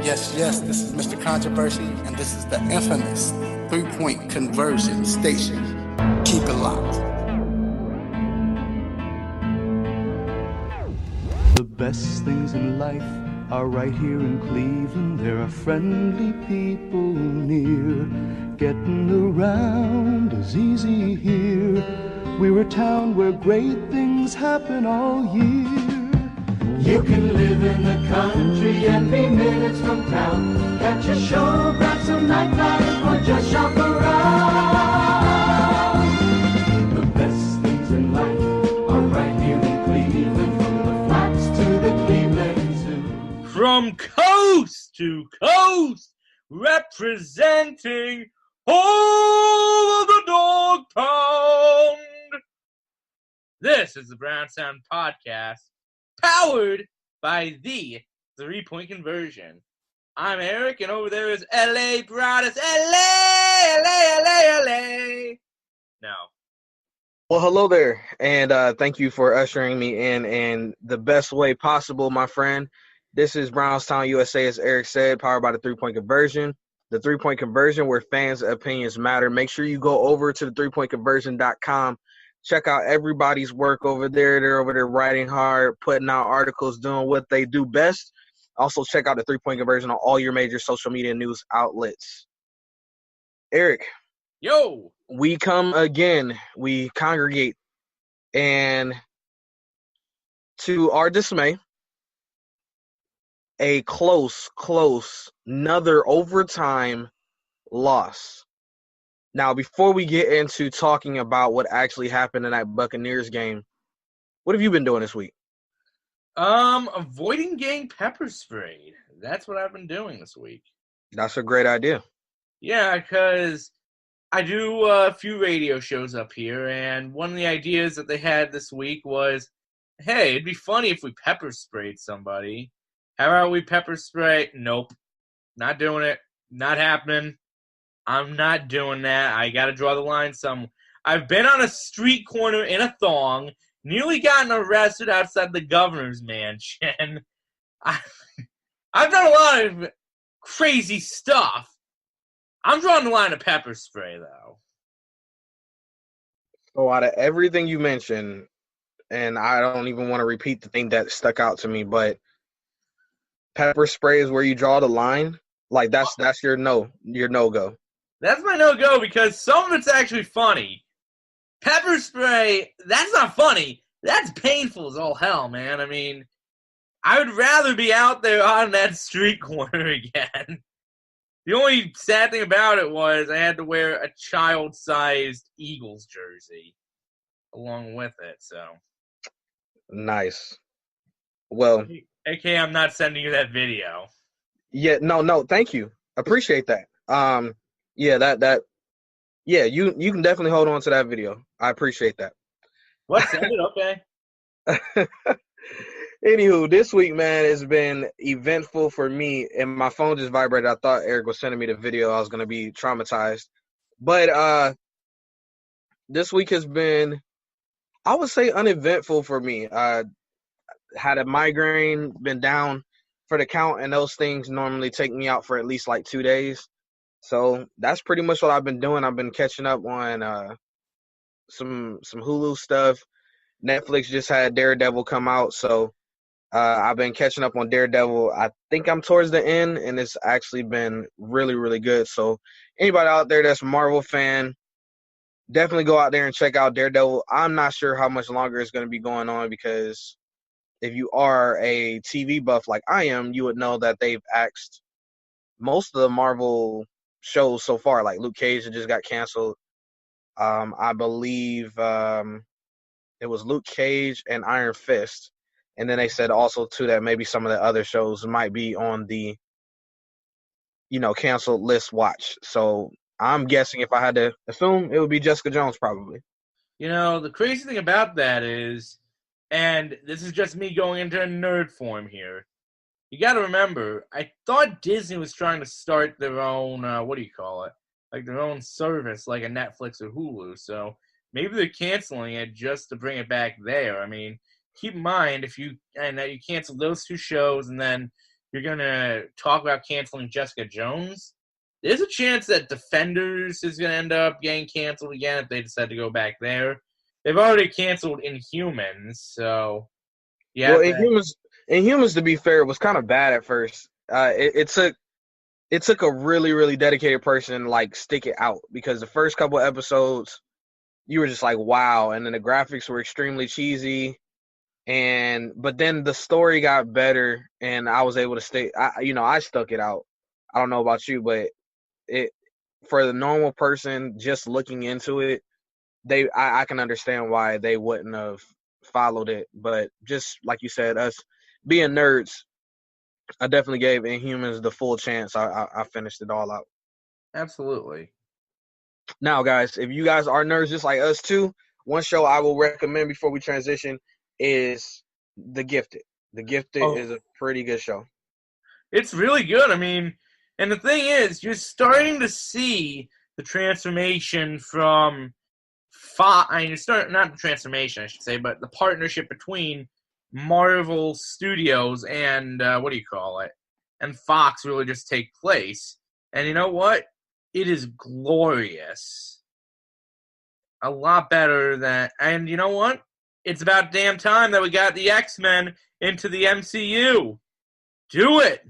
Yes, this is Mr. Controversy, and this is the infamous three-point conversion station. Keep it locked. The best things in life are right here in Cleveland. There are friendly people near. Getting around is easy here. We're a town where great things happen all year. You can live in the country and be minutes from town. Catch a show, grab some nightlife, or just shop around. The best things in life are right here in Cleveland. From the flats to the Cleveland Zoo. From coast to coast, representing all of the dog pound. This is the Brownstown Podcast, powered by the 3-point conversion. I'm Eric, and over there is LA Broadus. LA. No. Well, hello there, and thank you for ushering me in the best way possible, my friend. This is BrownsTownUSA, as Eric said, powered by the 3-point conversion. The 3-point conversion, where fans' opinions matter. Make sure you go over to the 3pointconversion.com. Check out everybody's work over there. They're over there writing hard, putting out articles, doing what they do best. Also, check out the 3-point conversion on all your major social media news outlets. Eric. Yo. We come again. We congregate. And to our dismay, a close, another overtime loss. Now, before we get into talking about what actually happened in that Buccaneers game, what have you been doing this week? Avoiding getting pepper sprayed. That's what I've been doing this week. That's a great idea. Yeah, because I do a few radio shows up here, and one of the ideas that they had this week was, hey, it'd be funny if we pepper sprayed somebody. How about we pepper spray? Nope. Not doing it. Not happening. I'm not doing that. I got to draw the line some. I've been on a street corner in a thong, nearly gotten arrested outside the governor's mansion. I've done a lot of crazy stuff. I'm drawing the line of pepper spray, though. So out of everything you mentioned, and I don't even want to repeat the thing that stuck out to me, but pepper spray is where you draw the line? Like, that's your no-go. That's my no-go because some of it's actually funny. Pepper spray, that's not funny. That's painful as all hell, man. I mean, I would rather be out there on that street corner again. The only sad thing about it was I had to wear a child-sized Eagles jersey along with it, so. Nice. Well. AK, I'm not sending you that video. Yeah, no, thank you. Appreciate that. Yeah, you can definitely hold on to that video. I appreciate that. What? Send it, okay. Anywho, this week, man, has been eventful for me, and my phone just vibrated. I thought Eric was sending me the video. I was going to be traumatized. But this week has been, I would say, uneventful for me. I had a migraine, been down for the count, and those things normally take me out for at least like 2 days. So that's pretty much what I've been doing. I've been catching up on some Hulu stuff. Netflix just had Daredevil come out, so I've been catching up on Daredevil. I think I'm towards the end, and it's actually been really, really good. So anybody out there that's a Marvel fan, definitely go out there and check out Daredevil. I'm not sure how much longer it's going to be going on because if you are a TV buff like I am, you would know that they've axed most of the Marvel shows so far. Like Luke Cage that just got canceled. I believe it was Luke Cage and Iron Fist. And then they said also, too, that maybe some of the other shows might be on the, canceled list watch. So I'm guessing if I had to assume, it would be Jessica Jones probably. The crazy thing about that is, and this is just me going into a nerd form here, you got to remember, I thought Disney was trying to start their own, like their own service, like a Netflix or Hulu. So maybe they're canceling it just to bring it back there. I mean, keep in mind that you cancel those two shows and then you're going to talk about canceling Jessica Jones, there's a chance that Defenders is going to end up getting canceled again if they decide to go back there. They've already canceled Inhumans, so yeah. Well, Inhumans, to be fair, was kind of bad at first. It took a really, really dedicated person to, like, stick it out, because the first couple episodes, you were just like, wow, and then the graphics were extremely cheesy, but then the story got better, and I was able to I stuck it out. I don't know about you, but for the normal person just looking into it, I can understand why they wouldn't have followed it. But just like you said, us being nerds, I definitely gave Inhumans the full chance. I finished it all out. Absolutely. Now, guys, if you guys are nerds just like us too, one show I will recommend before we transition is The Gifted. The Gifted is a pretty good show. It's really good. I mean, and the thing is, you're starting to see the transformation from Fox. I mean, not the transformation, I should say, but the partnership between Marvel Studios and and Fox really just take place. And you know what? It is glorious. A lot better than. And you know what? It's about damn time that we got the X-Men into the MCU. Do it.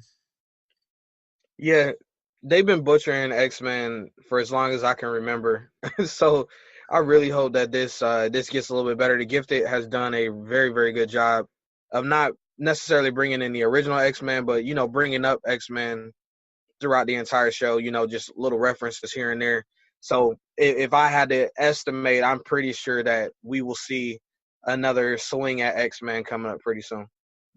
Yeah, they've been butchering X-Men for as long as I can remember. So I really hope that this gets a little bit better. The Gifted has done a very, very good job of not necessarily bringing in the original X-Men, but, bringing up X-Men throughout the entire show, just little references here and there. So if I had to estimate, I'm pretty sure that we will see another swing at X-Men coming up pretty soon.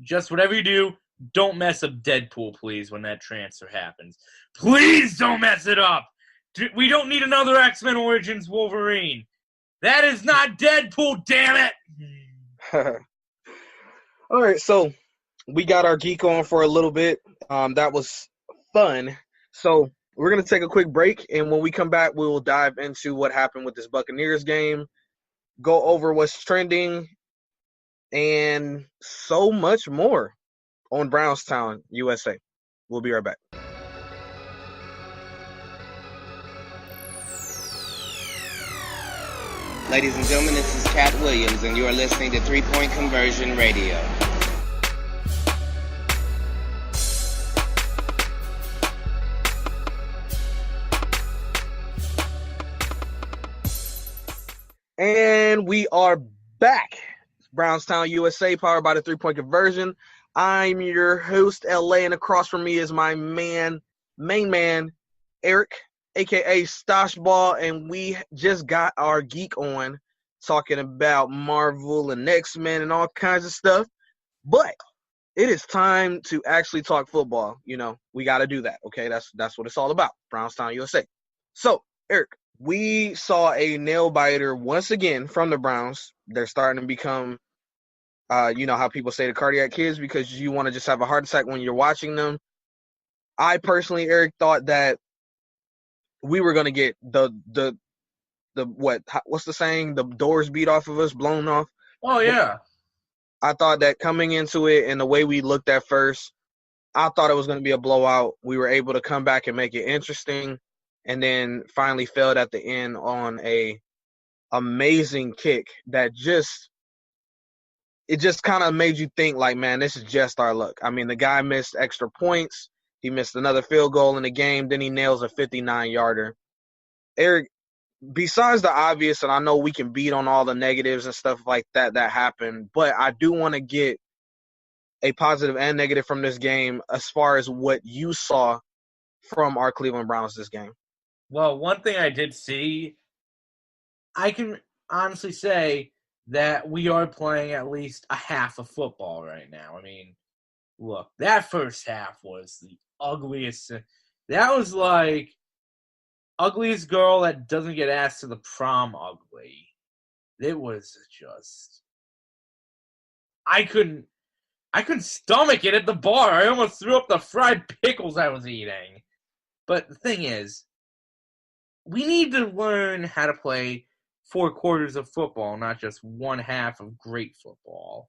Just whatever you do, don't mess up Deadpool, please, when that transfer happens. Please don't mess it up. We don't need another X-Men Origins Wolverine. That is not Deadpool, damn it! All right, so we got our geek on for a little bit. That was fun. So we're going to take a quick break, and when we come back, we will dive into what happened with this Buccaneers game, go over what's trending, and so much more on Brownstown, USA. We'll be right back. Ladies and gentlemen, this is Cat Williams, and you are listening to 3 Point Conversion Radio. And we are back. Brownstown, USA, powered by the 3 Point Conversion. I'm your host, LA, and across from me is my main man, Eric, a.k.a. Stoshball, and we just got our geek on talking about Marvel and X-Men and all kinds of stuff. But it is time to actually talk football. We got to do that, okay? That's what it's all about, Brownstown, USA. So, Eric, we saw a nail-biter once again from the Browns. They're starting to become how people say the cardiac kids, because you want to just have a heart attack when you're watching them. I personally, Eric, thought that we were going to get what's the saying? The doors beat off of us, blown off. Oh, yeah. I thought that coming into it and the way we looked at first, I thought it was going to be a blowout. We were able to come back and make it interesting, and then finally failed at the end on a amazing kick that just kind of made you think, like, man, this is just our luck. I mean, the guy missed extra points. He missed another field goal in the game. Then he nails a 59-yarder. Eric, besides the obvious, and I know we can beat on all the negatives and stuff like that happened, but I do want to get a positive and negative from this game as far as what you saw from our Cleveland Browns this game. Well, one thing I did see, I can honestly say that we are playing at least a half of football right now. I mean, look, that first half was the ugliest. That was like ugliest girl that doesn't get asked to the prom ugly. It was just, I couldn't stomach it at the bar. I almost threw up the fried pickles I was eating. But the thing is, we need to learn how to play 4 quarters of football, not just one half of great football.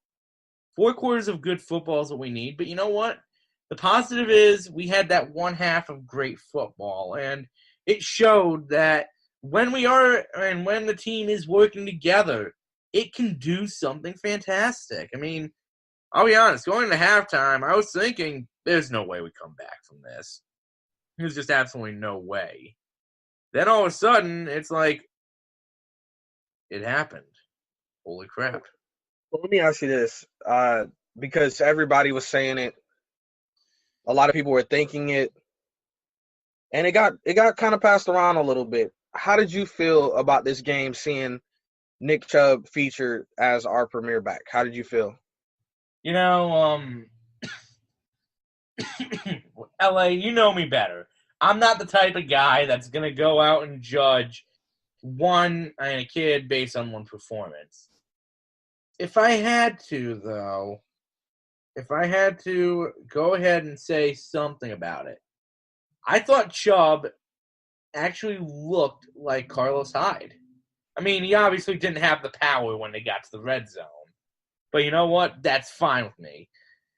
4 quarters of good football is what we need. But you know what? The positive is we had that one half of great football, and it showed that when the team is working together, it can do something fantastic. I mean, I'll be honest, going into halftime, I was thinking, there's no way we come back from this. There's just absolutely no way. Then all of a sudden, it's like, it happened. Holy crap. Well, let me ask you this, because everybody was saying it, a lot of people were thinking it, and it got kind of passed around a little bit. How did you feel about this game, seeing Nick Chubb featured as our premier back? How did you feel? You know, LA, you know me better. I'm not the type of guy that's going to go out and judge a kid based on one performance. If I had to go ahead and say something about it, I thought Chubb actually looked like Carlos Hyde. I mean, he obviously didn't have the power when they got to the red zone. But you know what? That's fine with me.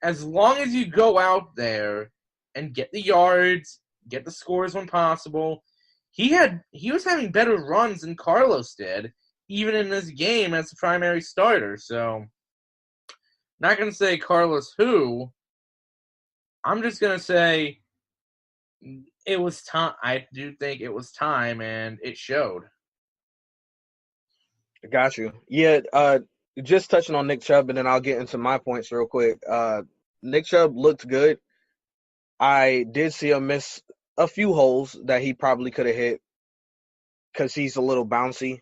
As long as you go out there and get the yards, get the scores when possible. He was having better runs than Carlos did, even in this game as the primary starter. So, not going to say Carlos who. I'm just going to say it was time. I do think it was time, and it showed. Got you. Yeah, just touching on Nick Chubb, and then I'll get into my points real quick. Nick Chubb looked good. I did see him miss a few holes that he probably could have hit because he's a little bouncy,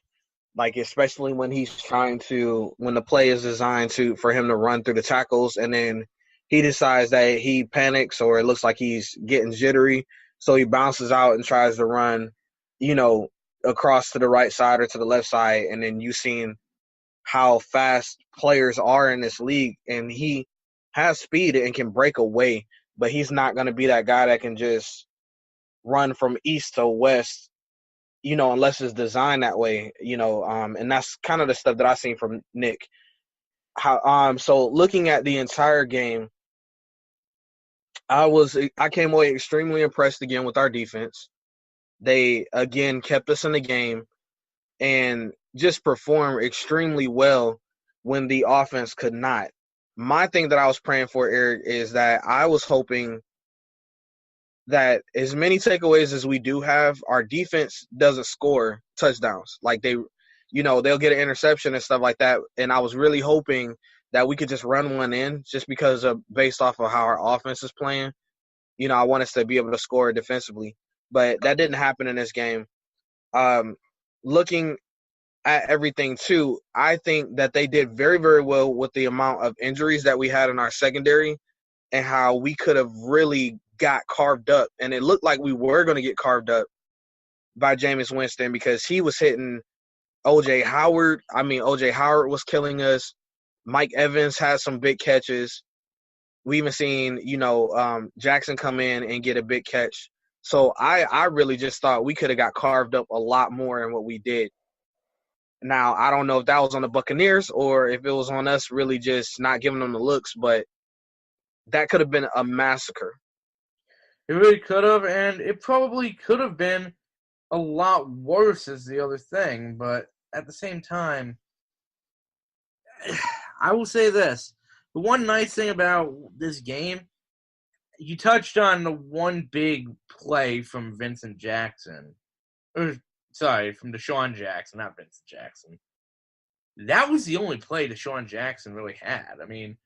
like especially when he's when the play is designed for him to run through the tackles, and then he decides that he panics or it looks like he's getting jittery, so he bounces out and tries to run, across to the right side or to the left side, and then you've seen how fast players are in this league, and he has speed and can break away, but he's not going to be that guy that can just run from east to west, unless it's designed that way, and that's kind of the stuff that I seen from Nick. So looking at the entire game, I came away extremely impressed again with our defense. They again kept us in the game and just performed extremely well when the offense could not. My thing that I was praying for, Eric, is that I was hoping that as many takeaways as we do have, our defense doesn't score touchdowns. Like they'll get an interception and stuff like that. And I was really hoping that we could just run one in just because based off of how our offense is playing. I want us to be able to score defensively. But that didn't happen in this game. Looking at everything too, I think that they did very, very well with the amount of injuries that we had in our secondary and how we could have really got carved up. And it looked like we were going to get carved up by Jameis Winston because he was hitting O.J. Howard. I mean, O.J. Howard was killing us. Mike Evans had some big catches. We even seen, Jackson come in and get a big catch. So I really just thought we could have got carved up a lot more than what we did. Now, I don't know if that was on the Buccaneers or if it was on us really just not giving them the looks, but that could have been a massacre. It really could have, and it probably could have been a lot worse is the other thing. But at the same time, I will say this. The one nice thing about this game, you touched on the one big play from Vincent Jackson. From Deshaun Jackson, not Vincent Jackson. That was the only play Deshaun Jackson really had. I mean,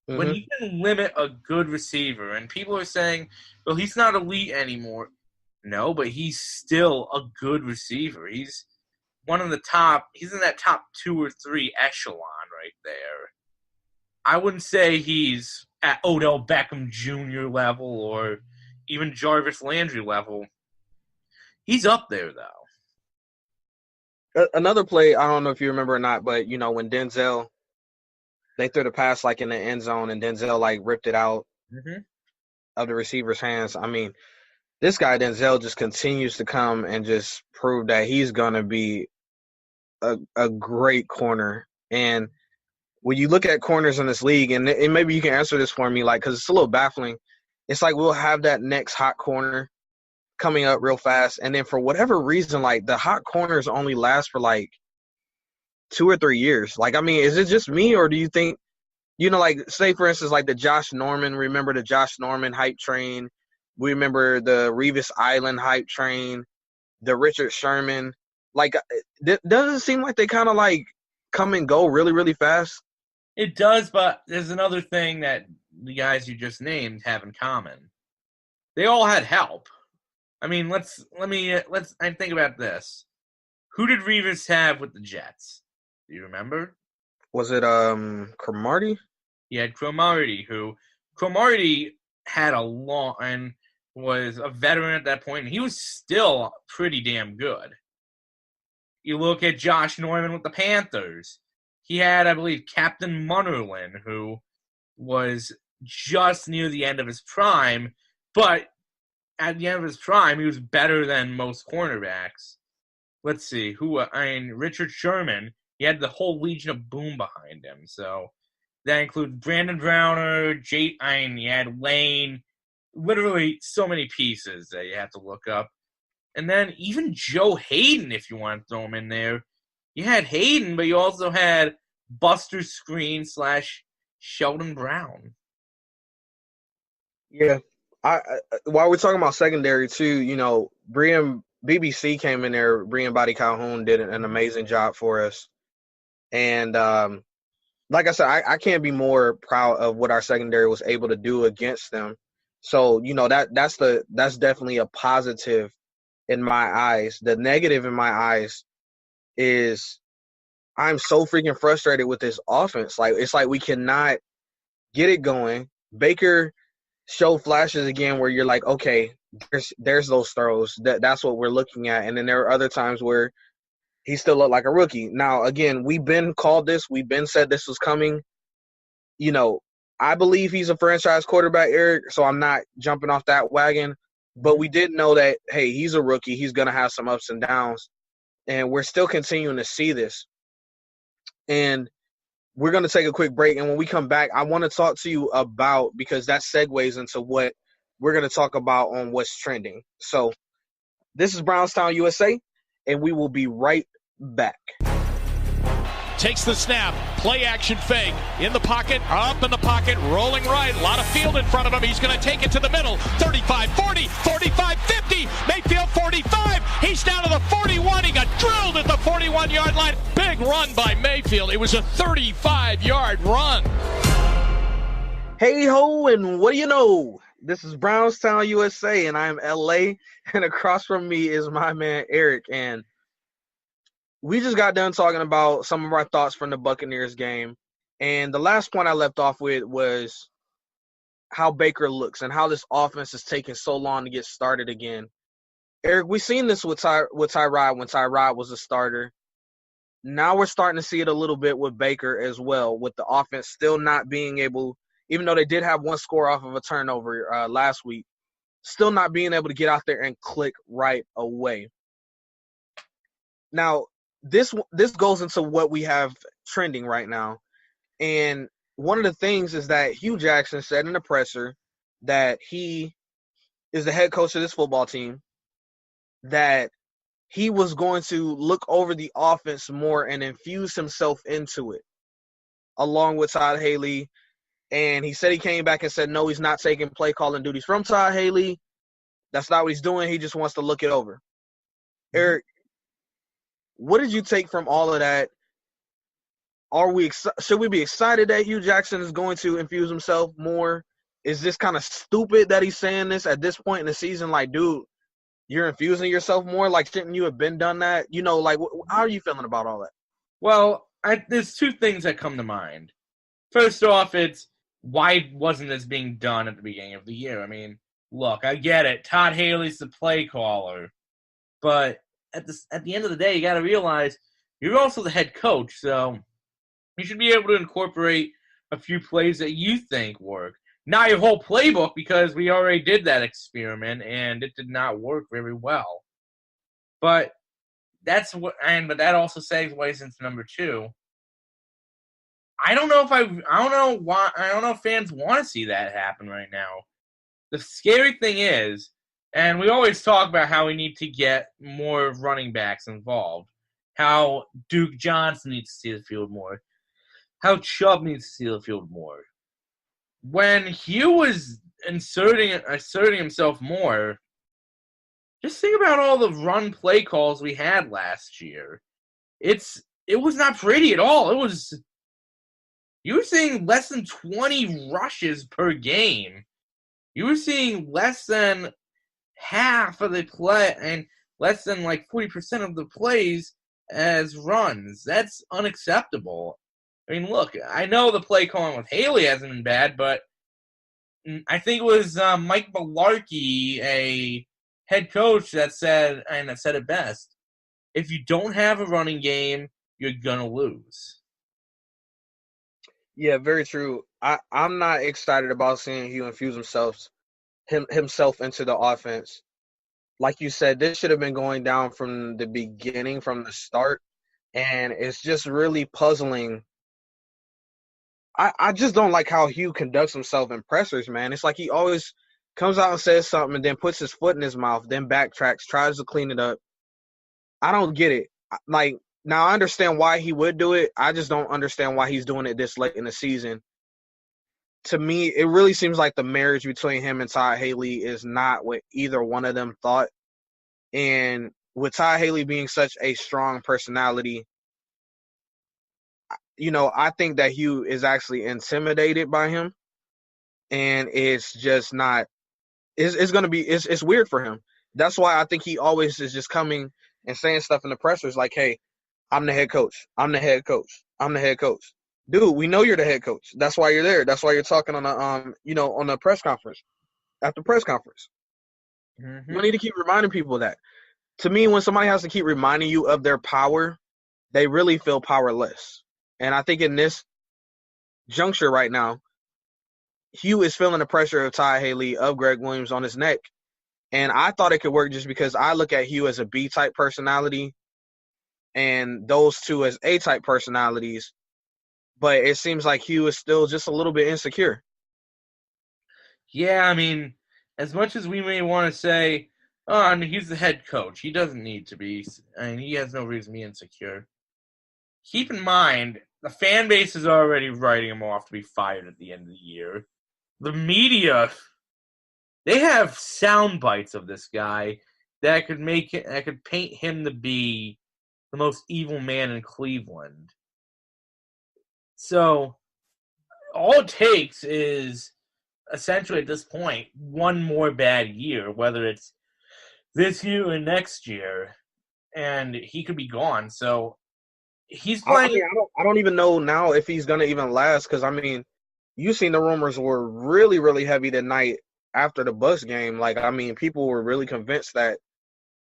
when you can limit a good receiver, and people are saying, well, he's not elite anymore. No, but he's still a good receiver. He's one of the top – he's in that top 2 or 3 echelon right there. I wouldn't say he's at Odell Beckham Jr. level or even Jarvis Landry level. He's up there, though. Another play, I don't know if you remember or not, but, when Denzel, they threw the pass, in the end zone, and Denzel, ripped it out of the receiver's hands. I mean, this guy, Denzel, just continues to come and just prove that he's going to be a great corner. And when you look at corners in this league, and maybe you can answer this for me, because it's a little baffling, it's like we'll have that next hot corner coming up real fast, and then for whatever reason, like the hot corners only last for like 2 or 3 years. Like, I mean, is it just me, or do you think, like, say for instance, like the Josh Norman, remember the Josh Norman hype train? We remember the Revis Island hype train, the Richard Sherman. Like, doesn't it seem like they kind of like come and go really, really fast? It does, but there's another thing that the guys you just named have in common. They all had help. I mean, I think about this. Who did Revis have with the Jets? Do you remember? Was it Cromartie? He had Cromartie, Cromartie had a long and was a veteran at that point, and he was still pretty damn good. You look at Josh Norman with the Panthers. He had, I believe, Captain Munnerlin, who was just near the end of his prime, but at the end of his prime, he was better than most cornerbacks. Let's see, Richard Sherman, he had the whole Legion of Boom behind him, so that includes Brandon Browner, you had Lane, literally so many pieces that you have to look up. And then even Joe Hayden, if you want to throw him in there. You had Hayden, but you also had Buster Screen / Sheldon Brown. Yeah. While we're talking about secondary, too, BBC came in there. Brian Body Calhoun did an amazing job for us. And like I said, I can't be more proud of what our secondary was able to do against them. So, that's definitely a positive in my eyes. The negative in my eyes is I'm so freaking frustrated with this offense. Like, it's like we cannot get it going. Baker showed flashes again where you're like, okay, there's those throws. That's what we're looking at. And then there are other times where he still looked like a rookie. Now, again, we've been called this. We've been said this was coming. I believe he's a franchise quarterback, Eric, so I'm not jumping off that wagon. But we did know that, hey, he's a rookie. He's going to have some ups and downs. And we're still continuing to see this. And we're going to take a quick break. And when we come back, I want to talk to you about, because that segues into what we're going to talk about on what's trending. So this is BrownsTownUSA, and we will be right back. Takes the snap, play action fake, in the pocket, up in the pocket, rolling right, a lot of field in front of him, he's going to take it to the middle, 35, 40, 45, 50, Mayfield 45, he's down to the 41, he got drilled at the 41-yard line, big run by Mayfield, it was a 35-yard run. Hey ho, and what do you know? This is BrownsTownUSA, and I'm LA, and across from me is my man Eric, and we just got done talking about some of our thoughts from the Buccaneers game. And the last point I left off with was how Baker looks and how this offense is taking so long to get started again. Eric, we've seen this with Tyrod when Tyrod was a starter. Now we're starting to see it a little bit with Baker as well, with the offense still not being able, even though they did have one score off of a turnover last week, still not being able to get out there and click right away. Now, this goes into what we have trending right now. And one of the things is that Hugh Jackson said in the presser that he is the head coach of this football team, that he was going to look over the offense more and infuse himself into it, along with Todd Haley. And he said he came back and said, no, he's not taking play calling duties from Todd Haley. That's not what he's doing. He just wants to look it over. Eric, what did you take from all of that? Should we be excited that Hugh Jackson is going to infuse himself more? Is this kind of stupid that he's saying this at this point in the season? Like, dude, you're infusing yourself more? Like, shouldn't you have been done that? How are you feeling about all that? Well, there's two things that come to mind. First off, it's why wasn't this being done at the beginning of the year? I mean, look, I get it. Todd Haley's the play caller. But at the end of the day, you got to realize you're also the head coach, so you should be able to incorporate a few plays that you think work. Not your whole playbook, because we already did that experiment and it did not work very well. But that also segues into number two. I don't know if fans want to see that happen right now. the scary thing is, and we always talk about how we need to get more running backs involved, how Duke Johnson needs to see the field more, how Chubb needs to see the field more. When Hugh was asserting himself more, just think about all the run play calls we had last year. It was not pretty at all. You were seeing less than 20 rushes per game. You were seeing less than half of the play and less than 40% of the plays as runs. That's unacceptable. I mean, look, I know the play calling with Haley hasn't been bad, but I think it was Mike Malarkey, a head coach, that said it best. If you don't have a running game, you're going to lose. Yeah, very true. I'm not excited about seeing Hugh infuse himself into the offense. Like you said, this should have been going down from the beginning, from the start, and it's just really puzzling. I just don't like how Hugh conducts himself in pressers, man. It's like he always comes out and says something and then puts his foot in his mouth, then backtracks, tries to clean it up. I don't get it. Now I understand why he would do it. I just don't understand why he's doing it this late in the season. To me, it really seems like the marriage between him and Todd Haley is not what either one of them thought. And with Todd Haley being such a strong personality, I think that Hugh is actually intimidated by him. And it's just not – it's going to be – it's weird for him. That's why I think he always is just coming and saying stuff in the pressers like, hey, I'm the head coach. I'm the head coach. I'm the head coach. Dude, we know you're the head coach. That's why you're there. That's why you're talking on on the press conference, at the press conference. Mm-hmm. You need to keep reminding people of that. To me, when somebody has to keep reminding you of their power, they really feel powerless. And I think in this juncture right now, Hugh is feeling the pressure of Todd Haley, of Greg Williams on his neck. And I thought it could work just because I look at Hugh as a B-type personality and those two as A-type personalities. But it seems like Hugh is still just a little bit insecure. Yeah, I mean, as much as we may want to say, he's the head coach. He doesn't need to be. He has no reason to be insecure. Keep in mind, the fan base is already writing him off to be fired at the end of the year. The media, they have sound bites of this guy that could paint him to be the most evil man in Cleveland. So, all it takes is, essentially at this point, one more bad year, whether it's this year or next year, and he could be gone. So, he's playing. I don't even know now if he's going to even last because, you've seen the rumors were really, really heavy that night after the Bucs game. People were really convinced that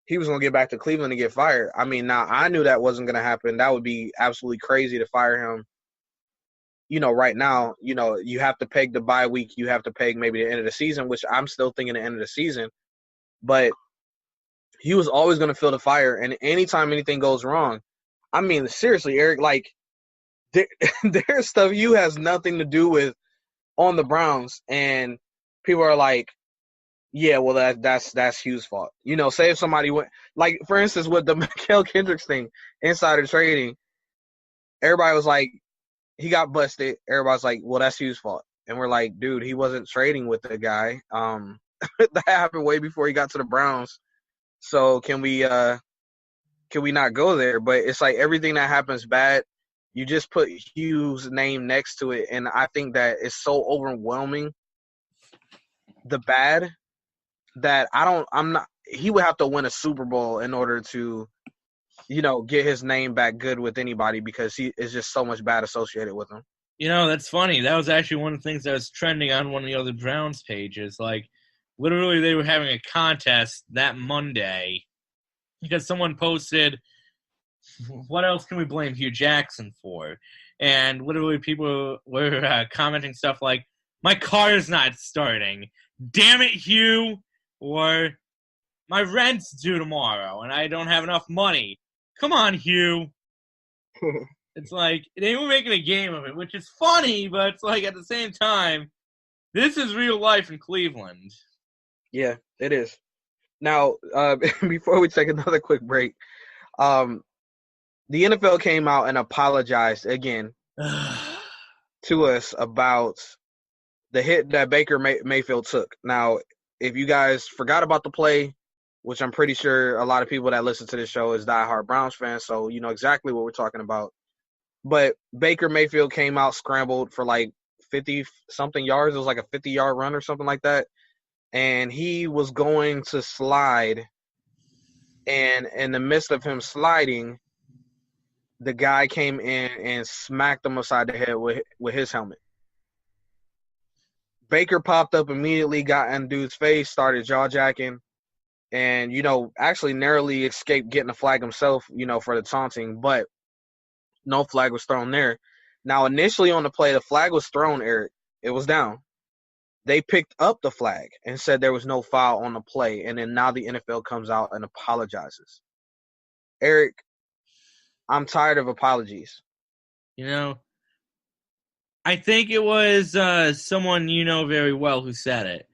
he was going to get back to Cleveland and get fired. Now I knew that wasn't going to happen. That would be absolutely crazy to fire him. Right now, you have to peg the bye week. You have to peg maybe the end of the season, which I'm still thinking the end of the season. But he was always going to feel the fire. And anytime anything goes wrong, seriously, Eric, there's stuff you has nothing to do with on the Browns. And people are like, yeah, well, that's Hugh's fault. Say if somebody went – for instance, with the Mikael Kendricks thing, insider trading, everybody was like, he got busted. Everybody's like, well, that's Hugh's fault. And we're like, dude, he wasn't trading with the guy. That happened way before he got to the Browns. So can we not go there? But it's like everything that happens bad, you just put Hugh's name next to it. And I think that it's so overwhelming, the bad, that he would have to win a Super Bowl in order to get his name back good with anybody because he is just so much bad associated with him. That's funny. That was actually one of the things that was trending on one of the other Browns pages. Literally, they were having a contest that Monday because someone posted, what else can we blame Hugh Jackson for? And literally people were commenting stuff like, my car is not starting. Damn it, Hugh. Or my rent's due tomorrow and I don't have enough money. Come on, Hugh. It's like, they were making a game of it, which is funny, but it's like at the same time, this is real life in Cleveland. Yeah, it is. Now, before we take another quick break, the NFL came out and apologized again to us about the hit that Baker Mayfield took. Now, if you guys forgot about the play, which I'm pretty sure a lot of people that listen to this show is diehard Browns fans, so you know exactly what we're talking about. But Baker Mayfield came out, scrambled for like 50-something yards. It was like a 50-yard run or something like that. And he was going to slide. And in the midst of him sliding, the guy came in and smacked him upside the head with his helmet. Baker popped up immediately, got in dude's face, started jaw-jacking, and, you know, actually narrowly escaped getting a flag himself, you know, for the taunting, but no flag was thrown there. Now, initially on the play, the flag was thrown, Eric. It was down. They picked up the flag and said there was no foul on the play, and then now the NFL comes out and apologizes. Eric, I'm tired of apologies. You know, I think it was someone you know very well who said it.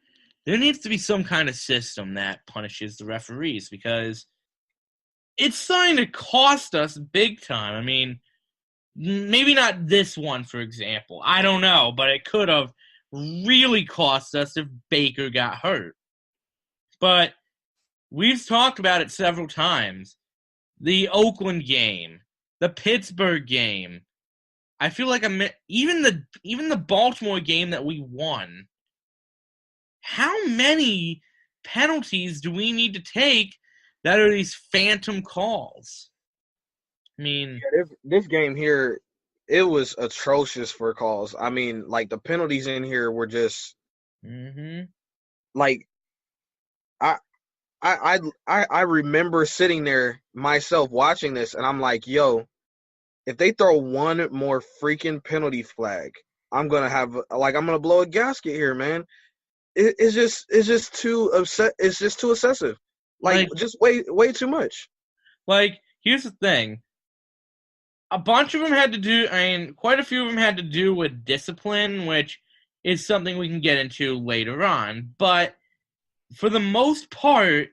There needs to be some kind of system that punishes the referees because it's starting to cost us big time. I mean, maybe not this one, for example. I don't know, but it could have really cost us if Baker got hurt. But we've talked about it several times. The Oakland game, the Pittsburgh game. I feel like even the Baltimore game that we won. How many penalties do we need to take that are these phantom calls? I mean, this game here, it was atrocious for calls. I mean, like the penalties in here were just like I remember sitting there myself watching this, and I'm like, yo, if they throw one more freaking penalty flag, I'm gonna blow a gasket here, man. It's just too upset. It's just too excessive. Like just way too much. Like, here's the thing. A bunch of them had to do, quite a few of them had to do with discipline, which is something we can get into later on. But for the most part,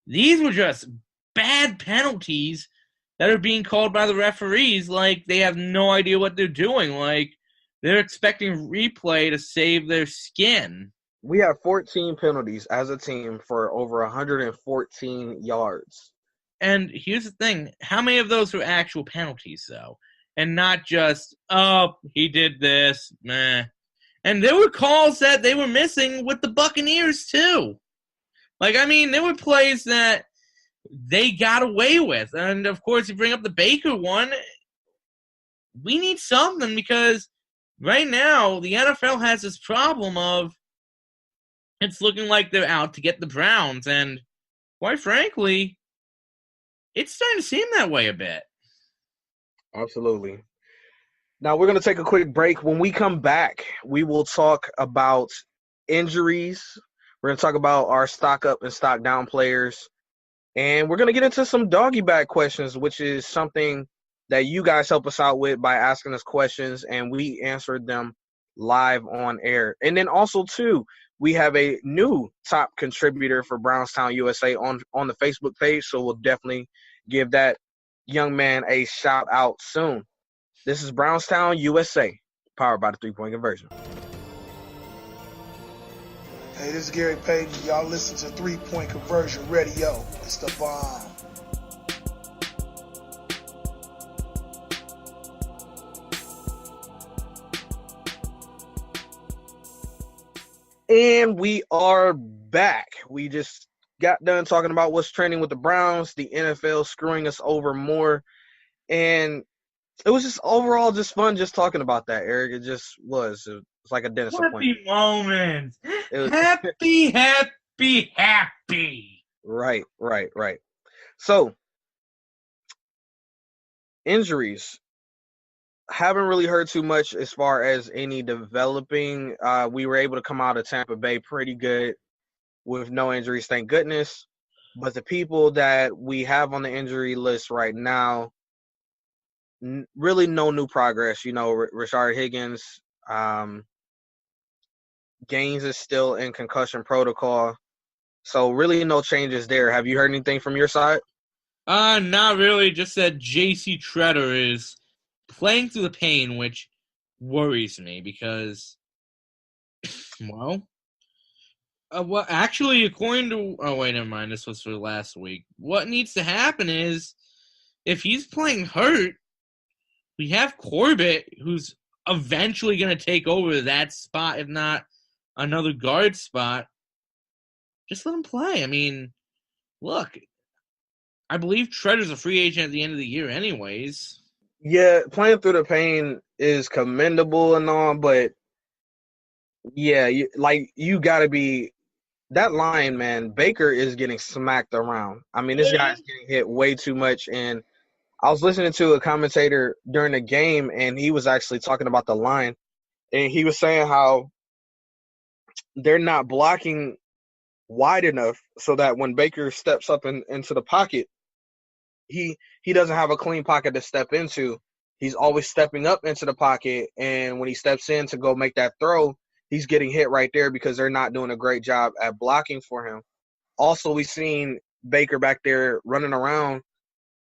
these were just bad penalties that are being called by the referees like they have no idea what they're doing. Like, they're expecting replay to save their skin. We have 14 penalties as a team for over 114 yards. And here's the thing. How many of those were actual penalties, though? And not just, oh, he did this, meh. And there were calls that they were missing with the Buccaneers, too. Like, I mean, there were plays that they got away with. And, of course, you bring up the Baker one. We need something because right now the NFL has this problem of it's looking like they're out to get the Browns. And, quite frankly, it's starting to seem that way a bit. Absolutely. Now, we're going to take a quick break. When we come back, we will talk about injuries. We're going to talk about our stock up and stock down players. And we're going to get into some doggy bag questions, which is something that you guys help us out with by asking us questions, and we answered them live on air. And then also, too, we have a new top contributor for BrownsTownUSA on the Facebook page, so we'll definitely give that young man a shout out soon. This is BrownsTownUSA, powered by the 3-Point Conversion. Hey, this is Gary Payton. Y'all listen to 3-Point Conversion Radio. It's the bomb. And we are back. We just got done talking about what's trending with the Browns, the NFL screwing us over more. And it was just overall just fun just talking about that, Eric. It just was. It was like a dentist appointment. Happy moments. Was, happy. Right. So, injuries. Haven't really heard too much as far as any developing. We were able to come out of Tampa Bay pretty good with no injuries, thank goodness. But the people that we have on the injury list right now, really no new progress. You know, Rashard Higgins, Gaines is still in concussion protocol. So really no changes there. Have you heard anything from your side? Not really. Just that J.C. Treader is playing through the pain, which worries me because, well, actually, according to... Oh, wait, never mind. This was for last week. What needs to happen is, if he's playing hurt, we have Corbett, who's eventually going to take over that spot, if not another guard spot. Just let him play. I mean, look, I believe Treader's a free agent at the end of the year anyways. Yeah, playing through the pain is commendable and all, but yeah, you got to be that line, man. Baker is getting smacked around. I mean, this guy's getting hit way too much. And I was listening to a commentator during the game, and he was actually talking about the line, and he was saying how they're not blocking wide enough so that when Baker steps up into the pocket, he doesn't have a clean pocket to step into. He's always stepping up into the pocket, and when he steps in to go make that throw, he's getting hit right there because they're not doing a great job at blocking for him. Also, we've seen Baker back there running around,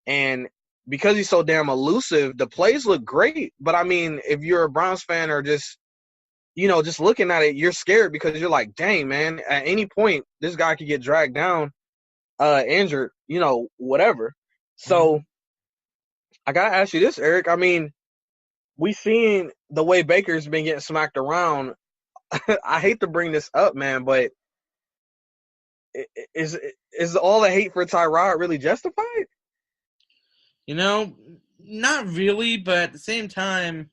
and because he's so damn elusive, the plays look great. But, I mean, if you're a Browns fan or just looking at it, you're scared because you're like, dang, man, at any point, this guy could get dragged down, injured, whatever. So I got to ask you this, Eric. I mean, we seen the way Baker's been getting smacked around. I hate to bring this up, man, but is all the hate for Tyrod really justified? Not really, but at the same time,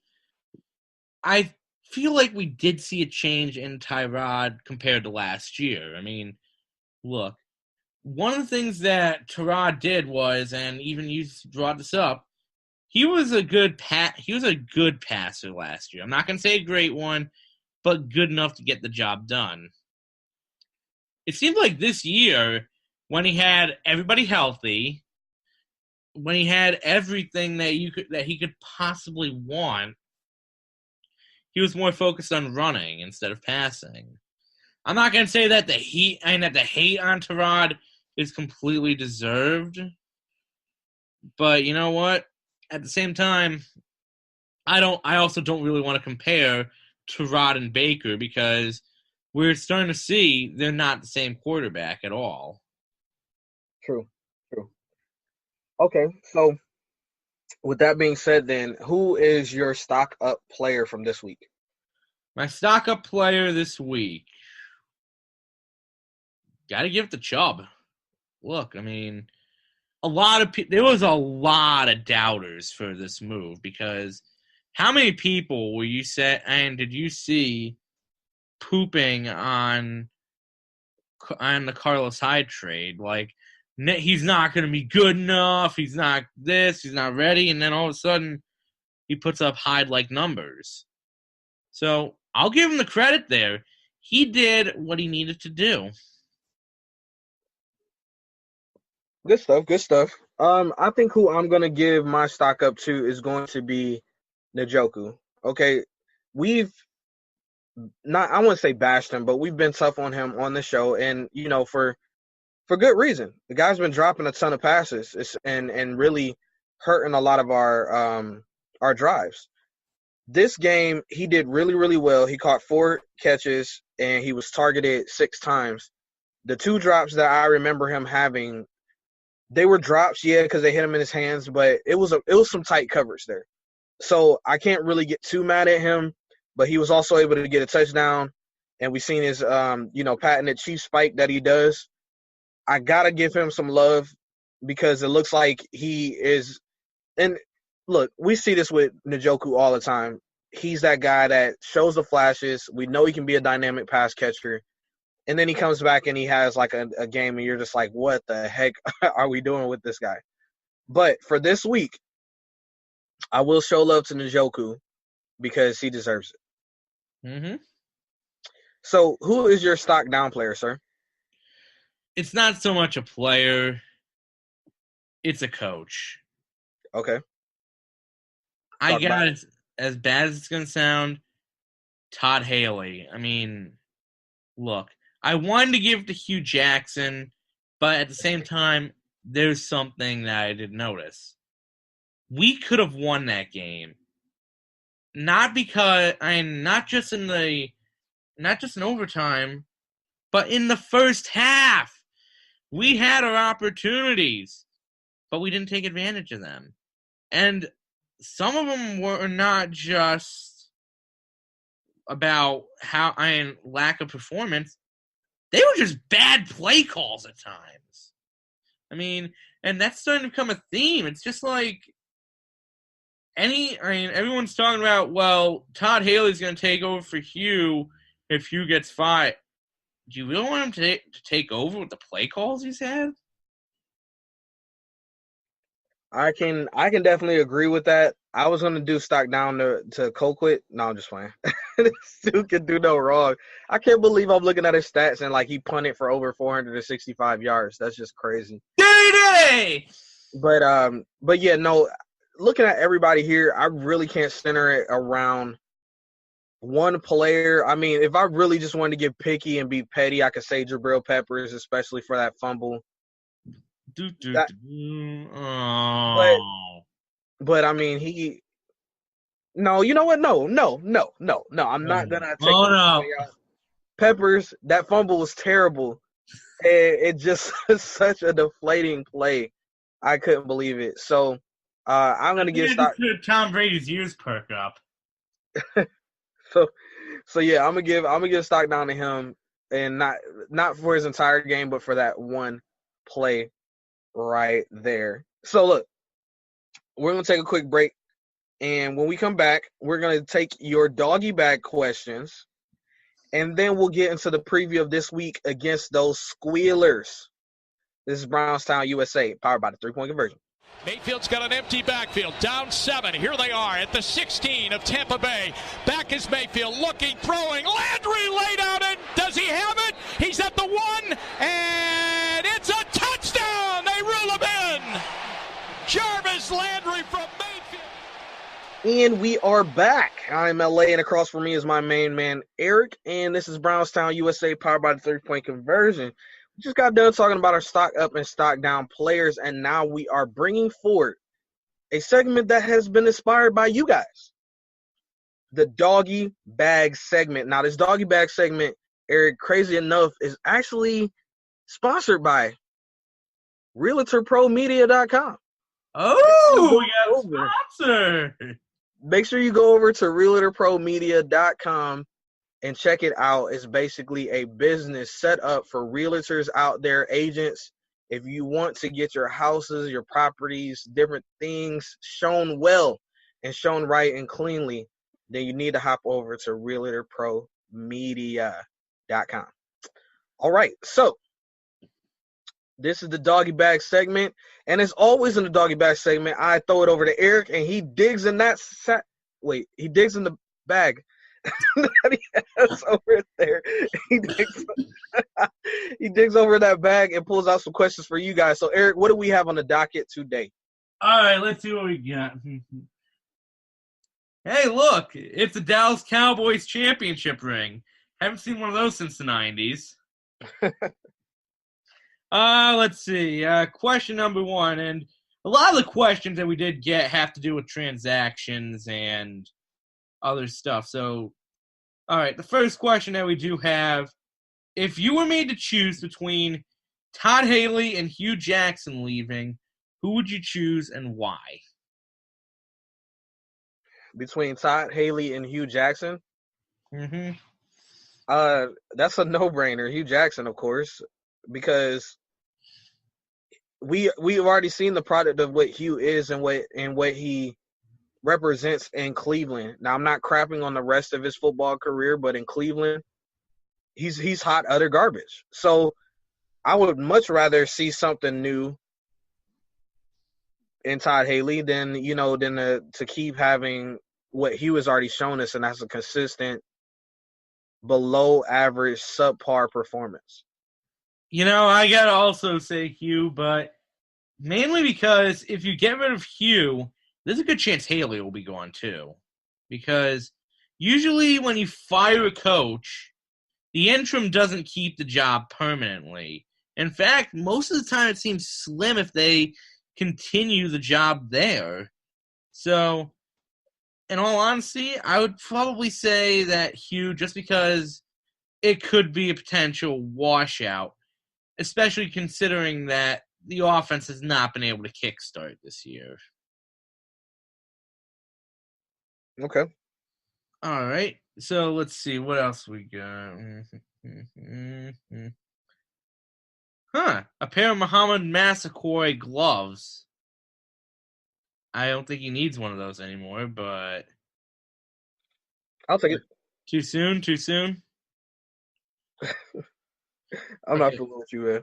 I feel like we did see a change in Tyrod compared to last year. I mean, look, one of the things that Tyrod did was, and even you brought this up, he was a good passer last year. I'm not going to say a great one, but good enough to get the job done. It seemed like this year, when he had everybody healthy, when he had everything that he could possibly want, he was more focused on running instead of passing. I'm not going to say that the hate on Tyrod is completely deserved, but you know what? At the same time, I also don't really want to compare Tyrod and Baker because we're starting to see they're not the same quarterback at all. True. Okay, so with that being said, then, who is your stock up player from this week? My stock up player this week, got to give it to Chubb. Look, I mean, there was a lot of doubters for this move because how many people did you see pooping on the Carlos Hyde trade? Like, he's not going to be good enough. He's not this. He's not ready. And then all of a sudden, he puts up Hyde-like numbers. So I'll give him the credit there. He did what he needed to do. Good stuff. I think who I'm going to give my stock up to is going to be Njoku. Okay, we've not, I wouldn't say bashed him, but we've been tough on him on the show, and for good reason. The guy's been dropping a ton of passes and really hurting a lot of our drives. This game, he did really, really well. He caught 4 catches, and he was targeted 6 times. The 2 drops that I remember him having, they were drops, yeah, because they hit him in his hands, but it was some tight coverage there. So I can't really get too mad at him, but he was also able to get a touchdown, and we've seen his patented chief spike that he does. I gotta give him some love because it looks like he is. And look, we see this with Njoku all the time. He's that guy that shows the flashes. We know he can be a dynamic pass catcher, and then he comes back and he has like a game, and you're just like, what the heck are we doing with this guy? But for this week, I will show love to Njoku because he deserves it. Mm-hmm. So, who is your stock down player, sir? It's not so much a player. It's a coach. Okay. I got it. As bad as it's going to sound, Todd Haley. I mean, look, I wanted to give it to Hugh Jackson, but at the same time, there's something that I did notice. We could have won that game. Not just in overtime, but in the first half. We had our opportunities, but we didn't take advantage of them. And some of them were not just about lack of performance. They were just bad play calls at times. I mean, and that's starting to become a theme. It's just like everyone's talking about, well, Todd Haley's going to take over for Hugh if Hugh gets fired. Do you really want him to take over with the play calls he's had? I can definitely agree with that. I was gonna do stock down to Colquitt. No, I'm just playing. This dude can do no wrong. I can't believe I'm looking at his stats and like he punted for over 465 yards. That's just crazy. Day! But yeah, no. Looking at everybody here, I really can't center it around one player. I mean, if I really just wanted to get picky and be petty, I could say Jabril Peppers, especially for that fumble. But I mean, no, you know what? No. I'm not gonna take no. Peppers. That fumble was terrible. It just was such a deflating play. I couldn't believe it. So I'm gonna give Tom Brady's ears perk up. So yeah, I'm gonna give stock down to him, and not for his entire game, but for that one play right there. So look, we're gonna take a quick break, and when we come back, we're gonna take your doggy bag questions, and then we'll get into the preview of this week against those Squealers. This is Brownstown USA, powered by the 3-point conversion. Mayfield's got an empty backfield, down 7. Here they are at the 16 of Tampa Bay. Back is Mayfield, looking, throwing. Landry laid out, and does he have it? He's at the 1, and it's a touchdown! They rule him in! Jarvis Landry from Mayfield. And we are back. I'm LA, and across from me is my main man, Eric, and this is Brownstown USA, powered by the 3-point conversion. We just got done talking about our stock up and stock down players, and now we are bringing forward a segment that has been inspired by you guys, the doggy bag segment. Now, this doggy bag segment, Eric, crazy enough, is actually sponsored by RealtorProMedia.com. Oh, we got a sponsor. Make sure you go over to RealtorProMedia.com and check it out. It's basically a business set up for realtors out there, agents. If you want to get your houses, your properties, different things shown well and shown right and cleanly, then you need to hop over to RealtorProMedia.com. All right, so this is the doggy bag segment, and as always in the doggy bag segment, I throw it over to Eric, and he digs in that he digs in the bag that he has over there. He digs over that bag and pulls out some questions for you guys. So, Eric, what do we have on the docket today? All right, let's see what we got. Hey, look, it's the Dallas Cowboys championship ring. Haven't seen one of those since the 90s. Let's see. Question number 1, and a lot of the questions that we did get have to do with transactions and other stuff. So, all right, the first question that we do have, if you were made to choose between Todd Haley and Hugh Jackson leaving, who would you choose and why? Between Todd Haley and Hugh Jackson? Mm-hmm. That's a no-brainer. Hugh Jackson, of course, because we've already seen the product of what Hugh is and what he represents in Cleveland. Now, I'm not crapping on the rest of his football career, but in Cleveland, he's hot utter garbage. So I would much rather see something new in Todd Haley than to keep having what he was already shown us, and that's a consistent below average subpar performance. I gotta also say Hugh, but mainly because if you get rid of Hugh, there's a good chance Haley will be gone too. Because usually when you fire a coach, the interim doesn't keep the job permanently. In fact, most of the time it seems slim if they continue the job there. So, in all honesty, I would probably say that Hugh, just because it could be a potential washout, especially considering that the offense has not been able to kickstart this year. Okay. All right. So let's see what else we got. A pair of Muhammad Massaquoi gloves. I don't think he needs one of those anymore, but I'll take it. Too soon? I'm not fooling with you, man.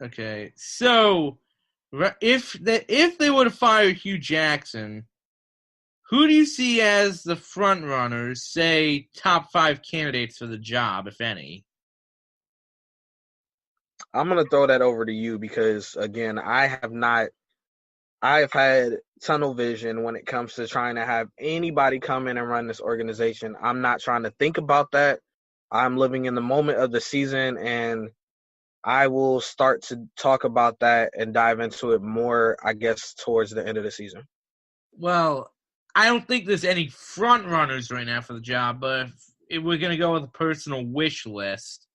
Okay. So if they were to fire Hugh Jackson, who do you see as the front runners, say top 5 candidates for the job, if any? I'm going to throw that over to you because, again, I've had tunnel vision when it comes to trying to have anybody come in and run this organization. I'm not trying to think about that. I'm living in the moment of the season, and I will start to talk about that and dive into it more, I guess, towards the end of the season. Well, I don't think there's any front runners right now for the job, but if we're going to go with a personal wish list,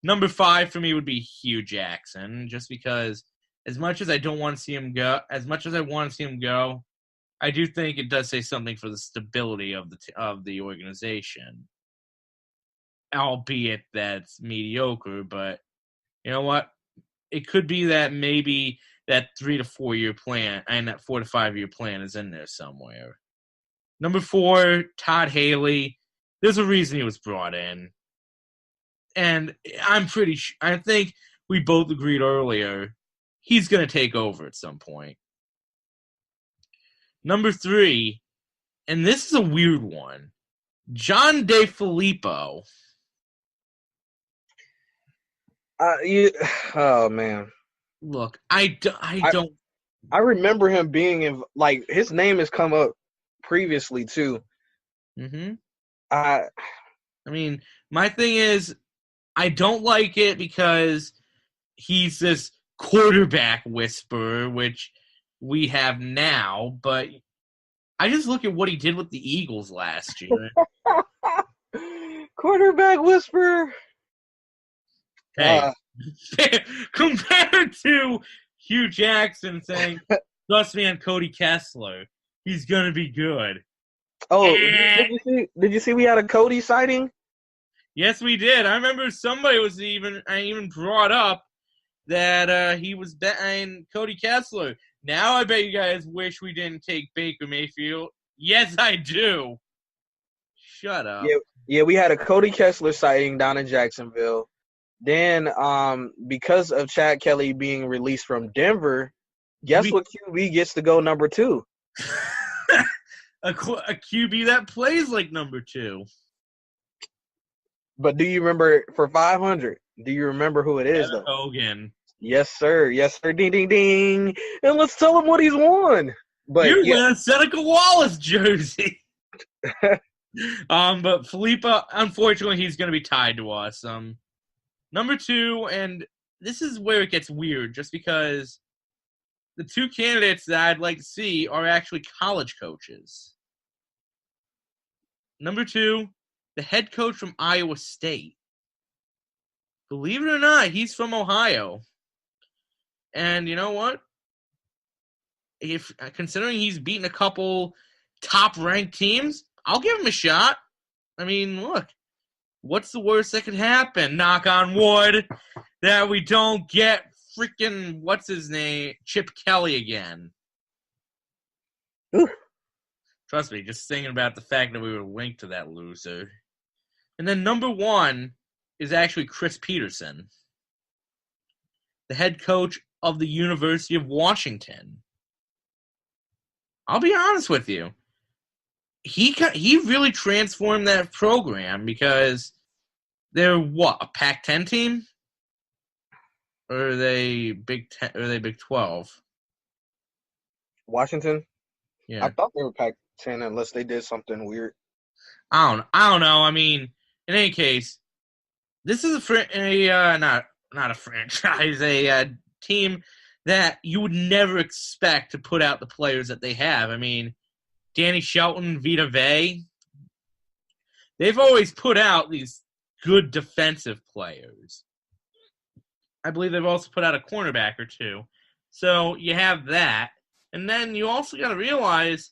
number 5 for me would be Hugh Jackson, just because as much as I don't want to see him go, as much as I want to see him go, I do think it does say something for the stability of the organization, albeit that's mediocre. But you know what? It could be that maybe that 3 to 4 year plan and that 4 to 5 year plan is in there somewhere. Number 4, Todd Haley. There's a reason he was brought in. And I think we both agreed earlier, he's going to take over at some point. Number 3, and this is a weird one, John DeFilippo. Oh, man. Look, I don't. I remember him being in, like, his name has come up previously, too. Mm-hmm. I mean, my thing is, I don't like it because he's this quarterback whisperer, which we have now, but I just look at what he did with the Eagles last year. Quarterback whisperer. Hey, compared to Hugh Jackson saying, trust me on Cody Kessler, he's going to be good. Oh, did you see we had a Cody sighting? Yes, we did. I remember somebody was even brought up that he was betting Cody Kessler. Now I bet you guys wish we didn't take Baker Mayfield. Yes, I do. Shut up. Yeah, we had a Cody Kessler sighting down in Jacksonville. Then, because of Chad Kelly being released from Denver, guess what QB gets to go number 2? a QB that plays like number 2. But do you remember for 500? Do you remember who it is, though? Hogan. Yes, sir. Yes, sir. Ding, ding, ding. And let's tell him what he's won. But you're wearing a Seneca Wallace jersey. But Filippo, unfortunately, he's going to be tied to us. Number 2, and this is where it gets weird, just because the 2 candidates that I'd like to see are actually college coaches. Number 2, the head coach from Iowa State. Believe it or not, he's from Ohio. And you know what? If considering he's beaten a couple top-ranked teams, I'll give him a shot. I mean, look, what's the worst that could happen? Knock on wood, that we don't get freaking, what's his name, Chip Kelly again. Ooh. Trust me, just thinking about the fact that we were linked to that loser. And then number 1 is actually Chris Peterson, the head coach of the University of Washington. I'll be honest with you. He really transformed that program because they're what, a Pac-10 team? Or are they Big 10? Or are they Big 12? Washington? Yeah. I thought they were Pac-10 unless they did something weird. I don't know. I mean, in any case, This is not a franchise, a team that you would never expect to put out the players that they have. I mean, Danny Shelton, Vita Vea, they've always put out these good defensive players. I believe they've also put out a cornerback or two. So you have that. And then you also got to realize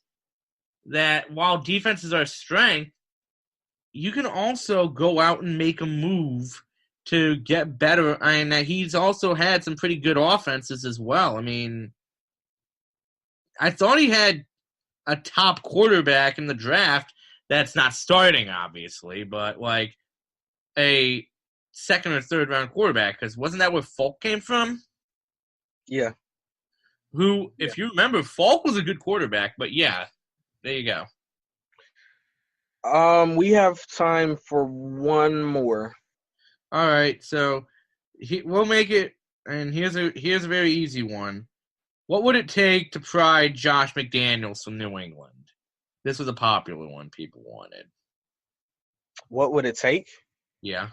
that while defenses are a strength, you can also go out and make a move to get better. And he's also had some pretty good offenses as well. I mean, I thought he had a top quarterback in the draft that's not starting, obviously, but like a second or third round quarterback, because wasn't that where Falk came from? Yeah. Who, if you remember, Falk was a good quarterback, but yeah, there you go. We have time for one more. All right, so we'll make it, and here's a very easy one. What would it take to pry Josh McDaniels from New England? This was a popular one people wanted. What would it take? Yeah.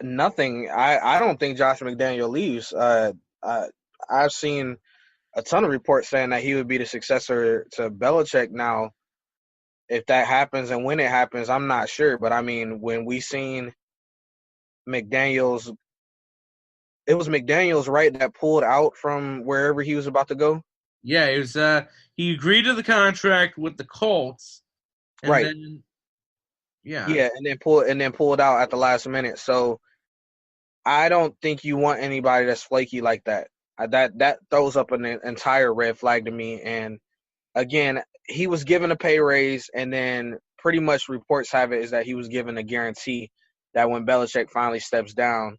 Nothing. I don't think Josh McDaniel leaves. I've seen a ton of reports saying that he would be the successor to Belichick. Now, if that happens and when it happens, I'm not sure. But, I mean, when we seen McDaniels, it was McDaniels, right, that pulled out from wherever he was about to go? Yeah, it was. He agreed to the contract with the Colts. And right. Then, yeah, and then pulled out at the last minute. So I don't think you want anybody that's flaky like that. That throws up an entire red flag to me. And again, he was given a pay raise, and then pretty much reports have it is that he was given a guarantee that when Belichick finally steps down,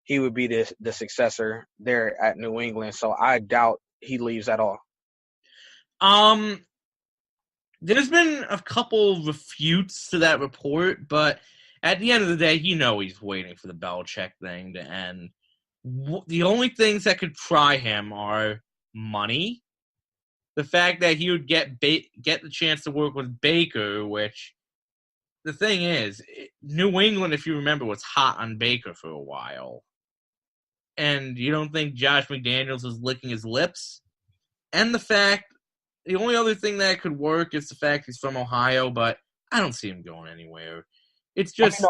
he would be the successor there at New England. So I doubt he leaves at all. There's been a couple refutes to that report, but at the end of the day, he's waiting for the Belichick thing to end. The only things that could pry him are money, the fact that he would get the chance to work with Baker, which the thing is, New England, if you remember, was hot on Baker for a while. And you don't think Josh McDaniels is licking his lips? And the only other thing that could work is the fact he's from Ohio, but I don't see him going anywhere. It's just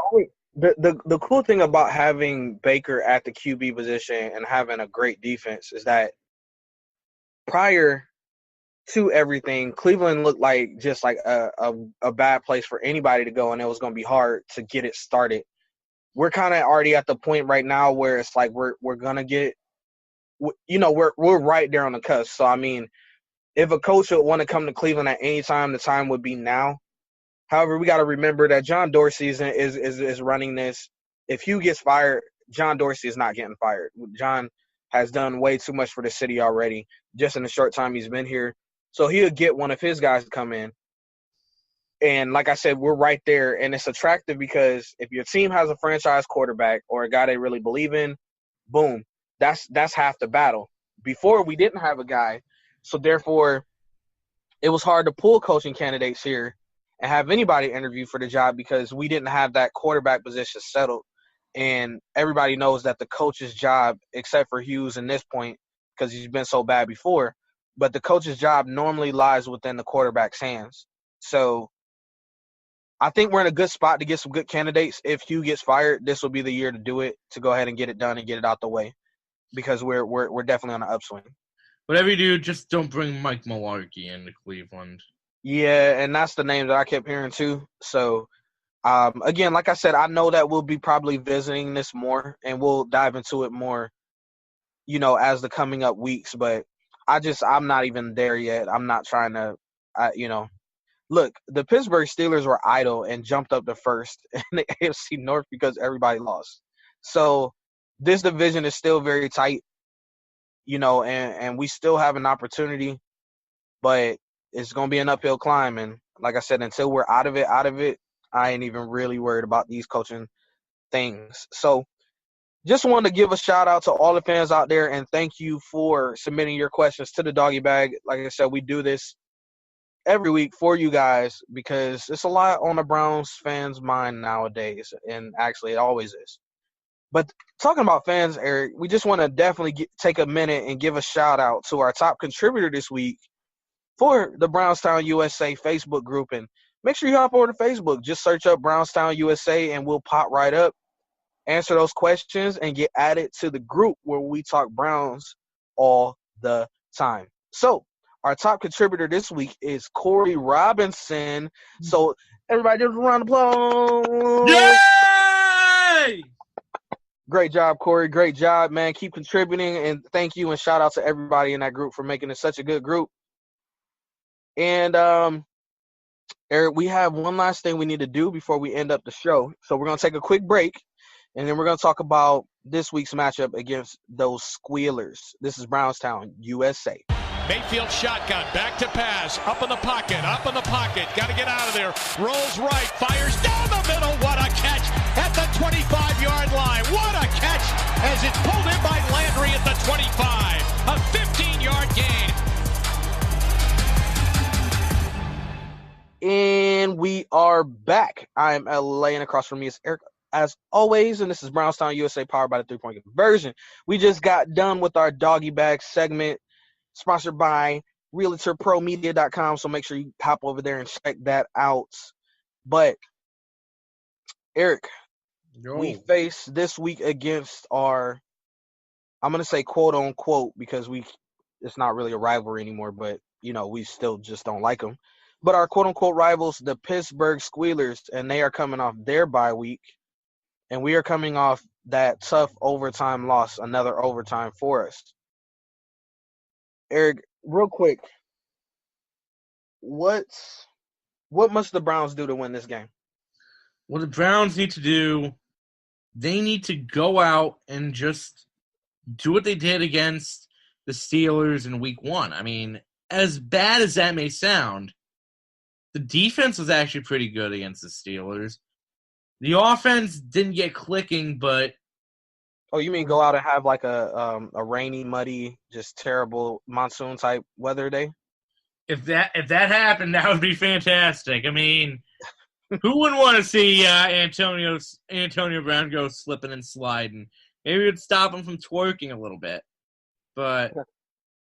the cool thing about having Baker at the QB position and having a great defense is that prior to everything, Cleveland looked like just like a bad place for anybody to go, and it was going to be hard to get it started. We're kind of already at the point right now where it's like we're gonna get, we're right there on the cusp. So I mean, if a coach would want to come to Cleveland at any time, the time would be now. However, we got to remember that John Dorsey is running this. If Hugh gets fired, John Dorsey is not getting fired. John has done way too much for the city already, just in the short time he's been here. So he'll get one of his guys to come in. And like I said, we're right there. And it's attractive because if your team has a franchise quarterback or a guy they really believe in, boom, that's half the battle. Before, we didn't have a guy. So therefore, it was hard to pull coaching candidates here and have anybody interview for the job because we didn't have that quarterback position settled. And everybody knows that the coach's job, except for Hughes in this point, because he's been so bad before, but the coach's job normally lies within the quarterback's hands. So I think we're in a good spot to get some good candidates. If Hugh gets fired, this will be the year to do it, to go ahead and get it done and get it out the way, because we're definitely on the upswing. Whatever you do, just don't bring Mike Mularkey into Cleveland. Yeah, and that's the name that I kept hearing too. So, again, like I said, I know that we'll be probably visiting this more, and we'll dive into it more, as the coming up weeks. But I'm not even there yet. I'm not trying to, Look, the Pittsburgh Steelers were idle and jumped up to first in the AFC North because everybody lost. So this division is still very tight, and we still have an opportunity, but it's going to be an uphill climb. And like I said, until we're out of it, I ain't even really worried about these coaching things. So just wanted to give a shout out to all the fans out there, and thank you for submitting your questions to the Doggy Bag. Like I said, we do this every week for you guys because it's a lot on the Browns fans' mind nowadays, and actually it always is. But talking about fans, Eric, we just want to definitely take a minute and give a shout out to our top contributor this week for the Brownstown USA Facebook group. And make sure you hop over to Facebook. Just search up Brownstown USA and we'll pop right up, answer those questions, and get added to the group where we talk Browns all the time. So our top contributor this week is Corey Robinson. So everybody just a round of applause. Yay! Great job, Corey. Great job, man. Keep contributing, and thank you and shout out to everybody in that group for making it such a good group. And, Eric, we have one last thing we need to do before we end up the show. So we're going to take a quick break, and then we're going to talk about this week's matchup against those Squealers. This is Brownstown, USA. Mayfield shotgun, back to pass, up in the pocket, got to get out of there, rolls right, fires down the middle, what a catch at the 25-yard line, what a catch as it's pulled in by Landry at the 25, a 15-yard gain. And we are back. I'm LA, and across from me is Eric, as always, and this is Brownstown USA, powered by the 3-point conversion. We just got done with our doggy bag segment, sponsored by RealtorProMedia.com, so make sure you hop over there and check that out. But, Eric, we face this week against our, I'm going to say quote-unquote, because it's not really a rivalry anymore, but, we still just don't like them. But our quote-unquote rivals, the Pittsburgh Squealers, and they are coming off their bye week, and we are coming off that tough overtime loss, another overtime for us. Eric, real quick, what must the Browns do to win this game? What the Browns need to do, they need to go out and just do what they did against the Steelers in week 1. I mean, as bad as that may sound, the defense was actually pretty good against the Steelers. The offense didn't get clicking, but... Oh, you mean go out and have like a rainy, muddy, just terrible monsoon-type weather day? If that happened, that would be fantastic. I mean, who wouldn't want to see Antonio Brown go slipping and sliding? Maybe it would stop him from twerking a little bit. But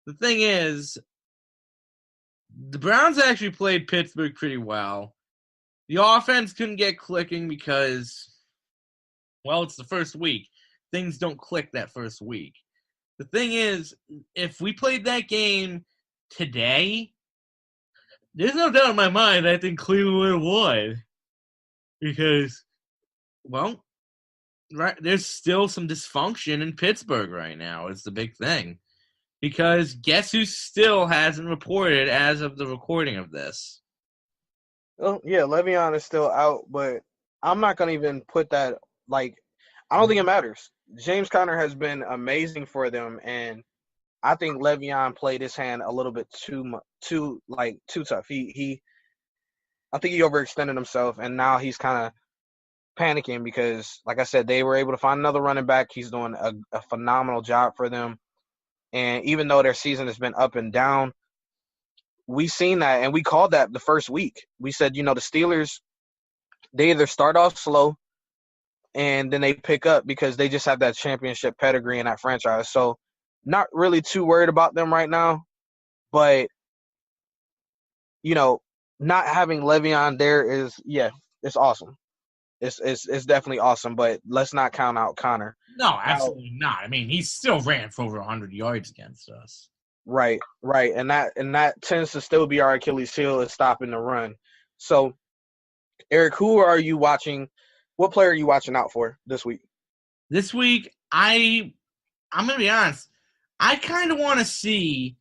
the thing is, the Browns actually played Pittsburgh pretty well. The offense couldn't get clicking because, well, it's the first week. Things don't click that first week. The thing is, if we played that game today, there's no doubt in my mind I think Cleveland would have won. Because, well, right, there's still some dysfunction in Pittsburgh right now. It's the big thing. Because guess who still hasn't reported as of the recording of this? Oh, yeah, Le'Veon is still out, but I'm not going to even put that, I don't think it matters. James Conner has been amazing for them, and I think Le'Veon played his hand a little bit too tough. I think he overextended himself, and now he's kind of panicking because, like I said, they were able to find another running back. He's doing a phenomenal job for them, and even though their season has been up and down, we seen that, and we called that the first week. We said, the Steelers, they either start off slow and then they pick up because they just have that championship pedigree in that franchise. So not really too worried about them right now. But, not having Le'Veon there is, it's awesome. It's definitely awesome, but let's not count out Connor. No, absolutely not. I mean, he still ran for over 100 yards against us. Right. And that tends to still be our Achilles heel, is stopping the run. So, Eric, who are you watching? What player are you watching out for this week? This week, I'm going to be honest. I kind of want to see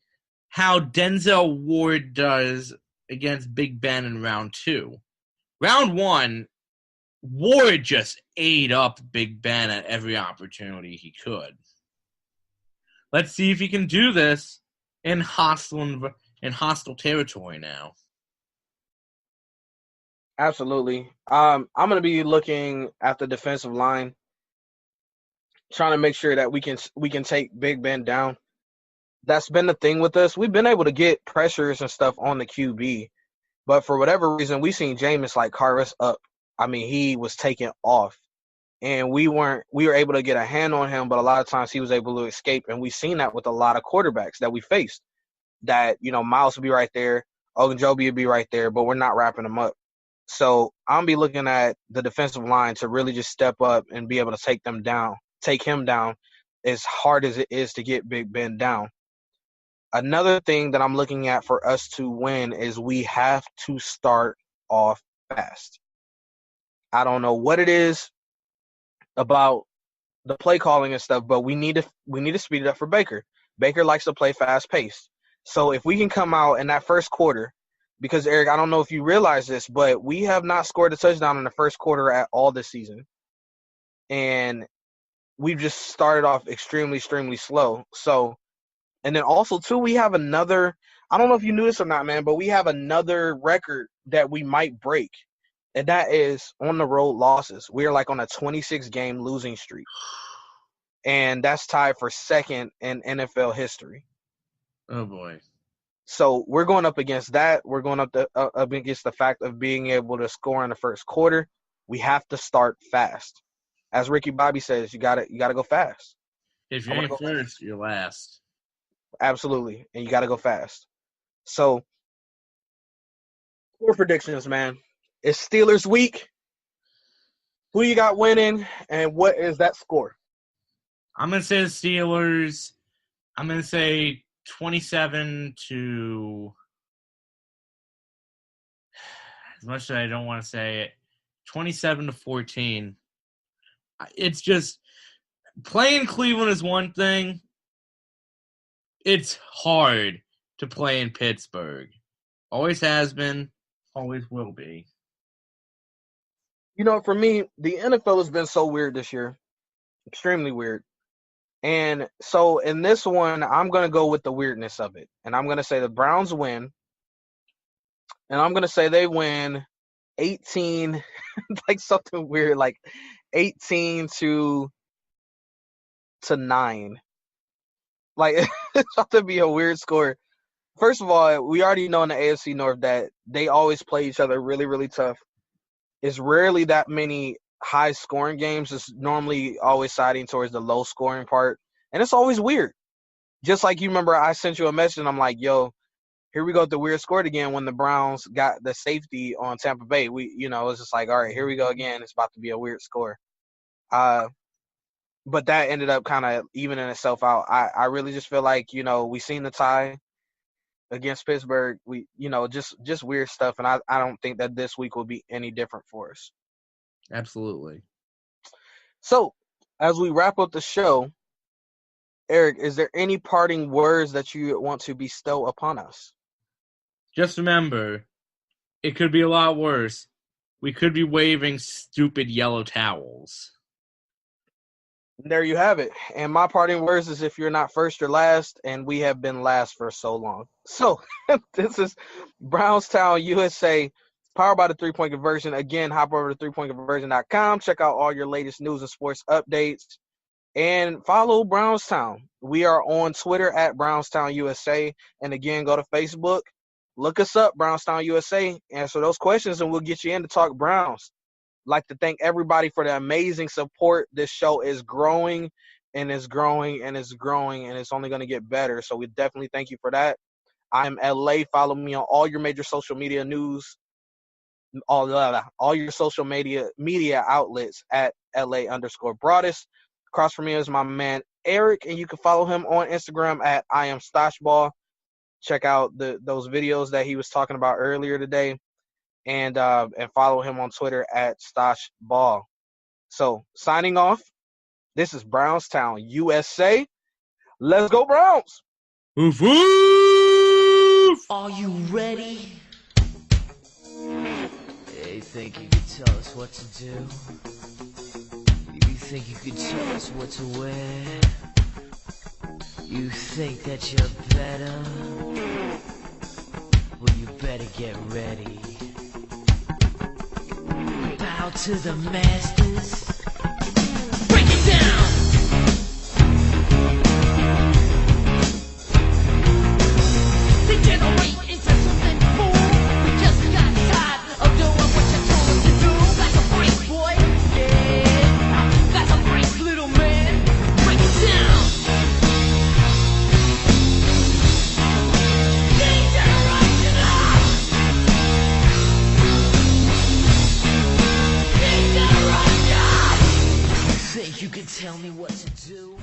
how Denzel Ward does against Big Ben in round 2. Round 1, Ward just ate up Big Ben at every opportunity he could. Let's see if he can do this in hostile territory now. Absolutely. I'm going to be looking at the defensive line, trying to make sure that we can take Big Ben down. That's been the thing with us. We've been able to get pressures and stuff on the QB, But for whatever reason, we seen Jameis like carve us up. I mean, he was taken off. And we were able to get a hand on him, but a lot of times he was able to escape. And we've seen that with a lot of quarterbacks that we faced. That, Miles would be right there, Ogunjobi would be right there, but we're not wrapping him up. So I'm be looking at the defensive line to really just step up and be able to take him down as hard as it is to get Big Ben down. Another thing that I'm looking at for us to win is we have to start off fast. I don't know what it is about the play calling and stuff, but we need to speed it up for Baker. Baker likes to play fast paced. So if we can come out in that first quarter, because Eric, I don't know if you realize this, but we have not scored a touchdown in the first quarter at all this season. And we've just started off extremely, extremely slow. So, and then also too, we have another, I don't know if you knew this or not, man, but we have another record that we might break. And that is on the road losses. We are like on a 26-game losing streak. And that's tied for second in NFL history. Oh, boy. So we're going up against that. We're going up against the fact of being able to score in the first quarter. We have to start fast. As Ricky Bobby says, you gotta go fast. If you ain't first, you're last. Absolutely. And you got to go fast. So, score predictions, man. It's Steelers week. Who you got winning, and what is that score? I'm going to say the Steelers. I'm going to say 27 to, as much as I don't want to say it, 27-14. It's just, playing Cleveland is one thing. It's hard to play in Pittsburgh. Always has been, always will be. For me, the NFL has been so weird this year. Extremely weird. And so in this one, I'm going to go with the weirdness of it. And I'm going to say the Browns win. And I'm going to say they win 18, like something weird, like 18 to 9. Like, it's about to be a weird score. First of all, we already know in the AFC North that they always play each other really, really tough. It's rarely that many high-scoring games. It's normally always siding towards the low-scoring part. And it's always weird. Just like you remember I sent you a message, and I'm like, yo, here we go with the weird score again when the Browns got the safety on Tampa Bay. It was just like, all right, here we go again. It's about to be a weird score. But that ended up kind of evening itself out. I really just feel like, we seen the tie against Pittsburgh. We, just weird stuff. And I don't think that this week will be any different for us. Absolutely. So, as we wrap up the show, Eric, is there any parting words that you want to bestow upon us? Just remember, it could be a lot worse. We could be waving stupid yellow towels. There you have it. And my parting words is, if you're not first, you're last, and we have been last for so long. So, this is BrownsTownUSA, powered by the 3-Point Conversion. Again, hop over to 3pointconversion.com. Check out all your latest news and sports updates. And follow Brownstown. We are on Twitter at BrownsTownUSA. And again, go to Facebook. Look us up, BrownsTownUSA. Answer those questions, and we'll get you in to talk Browns. Like to thank everybody for the amazing support. This show is growing and it's growing and it's growing, and it's only going to get better. So we definitely thank you for that. I'm LA. Follow me on all your major social media news, all your social media outlets at LA_Broadus. Across from me is my man Eric, and you can follow him on Instagram at IamStoshball. Check out those videos that he was talking about earlier today. And follow him on Twitter at StoshBall. So, signing off, this is Brownstown, USA. Let's go, Browns! Woof, woof! Are you ready? You think you could tell us what to do? You think you could tell us what to wear? You think that you're better? Well, you better get ready. Bow to the masters. Break it down. Degenerate into something cool. We just got you could tell me what to do.